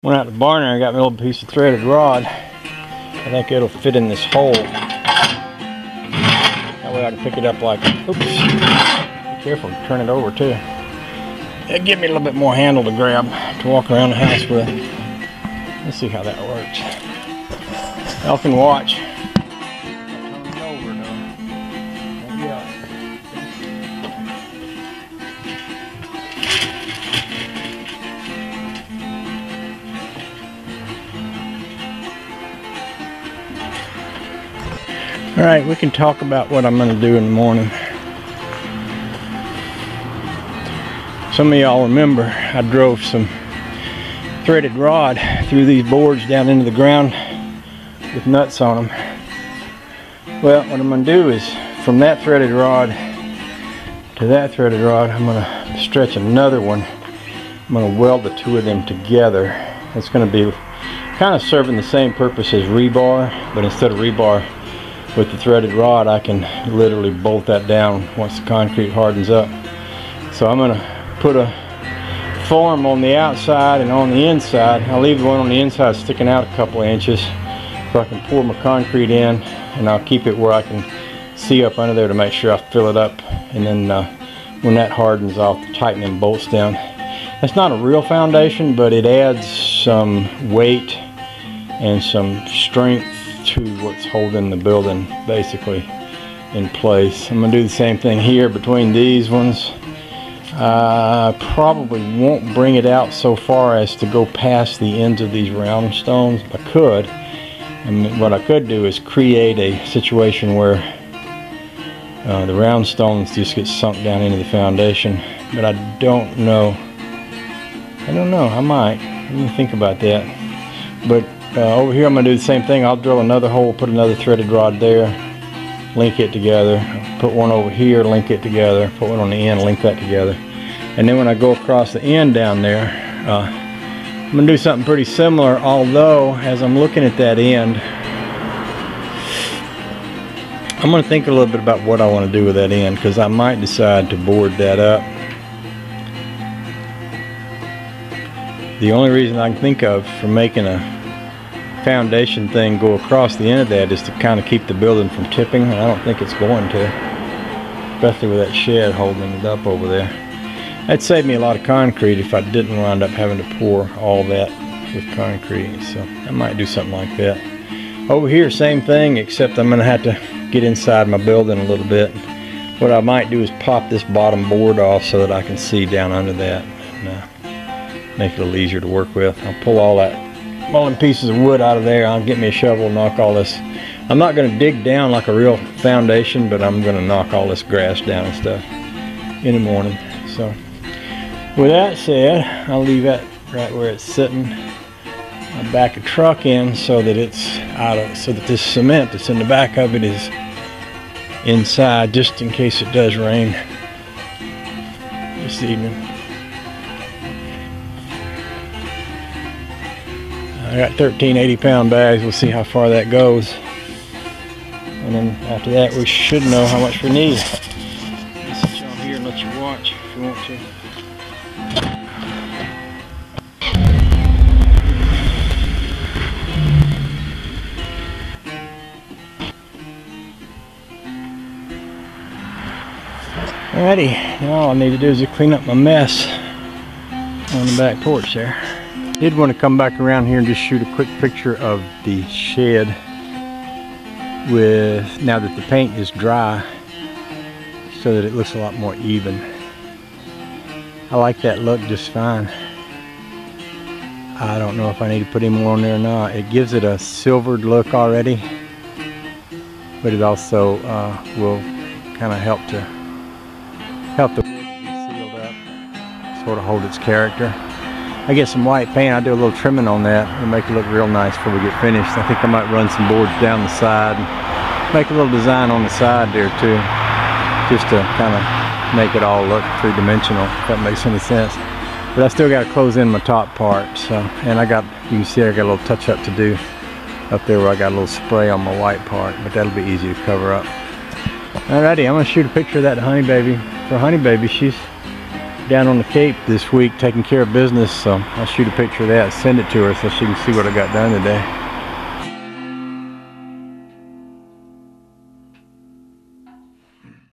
Went out to the barn and I got my little piece of threaded rod. I think it'll fit in this hole. That way I can pick it up like, oops, be careful, turn it over too. It'll give me a little bit more handle to grab to walk around the house with. Let's see how that works. Y'all can watch. Alright, we can talk about what I'm going to do in the morning. Some of y'all remember I drove some threaded rod through these boards down into the ground with nuts on them. Well, what I'm going to do is from that threaded rod to that threaded rod, I'm going to stretch another one. I'm going to weld the two of them together. It's going to be kind of serving the same purpose as rebar, but instead of rebar with the threaded rod, I can literally bolt that down once the concrete hardens up. So I'm going to put a form on the outside and on the inside. I'll leave the one on the inside sticking out a couple of inches so I can pour my concrete in, and I'll keep it where I can see up under there to make sure I fill it up, and then when that hardens, I'll tighten them bolts down. That's not a real foundation, but it adds some weight and some strength to what's holding the building basically in place. I'm going to do the same thing here between these ones. I probably won't bring it out so far as to go past the ends of these round stones. I could. And what I could do is create a situation where the round stones just get sunk down into the foundation. But I don't know. I might. Let me think about that. But over here I'm going to do the same thing. I'll drill another hole, put another threaded rod there, link it together, put one over here, link it together, put one on the end, link that together. And then when I go across the end down there, I'm going to do something pretty similar, although as I'm looking at that end, I'm going to think a little bit about what I want to do with that end, because I might decide to board that up. The only reason I can think of for making a foundation thing go across the end of that is to kind of keep the building from tipping, and I don't think it's going to, especially with that shed holding it up over there. That'd save me a lot of concrete if I didn't wind up having to pour all that with concrete, so I might do something like that. Over here, same thing, except I'm going to have to get inside my building a little bit. What I might do is pop this bottom board off so that I can see down under that, and make it a little easier to work with. I'll pull all that mulling pieces of wood out of there. I'll get me a shovel and knock all this. I'm not going to dig down like a real foundation, but I'm going to knock all this grass down and stuff in the morning. So with that said, I'll leave that right where it's sitting. I'll back a truck in so that it's out of, so that this cement that's in the back of it is inside, just in case it does rain this evening. I got 13 80-pound bags. We'll see how far that goes, and then after that we should know how much we need. I'll sit you on here and let you watch if you want to. Alrighty, now all I need to do is to clean up my mess on the back porch there. Did want to come back around here and just shoot a quick picture of the shed with, now that the paint is dry, so that it looks a lot more even. I like that look just fine. I don't know if I need to put any more on there or not. It gives it a silvered look already, but it also will kind of help the wood be sealed up, sort of hold its character. I get some white paint, I do a little trimming on that and make it look real nice before we get finished. I think I might run some boards down the side and make a little design on the side there too, just to kind of make it all look three-dimensional, if that makes any sense. But I still got to close in my top part, so, and you can see I got a little touch up to do up there where I got a little spray on my white part, but that'll be easy to cover up. Alrighty, I'm going to shoot a picture of that honey baby. For honey baby, she's down on the Cape this week taking care of business, so I'll shoot a picture of that, send it to her so she can see what I got done today.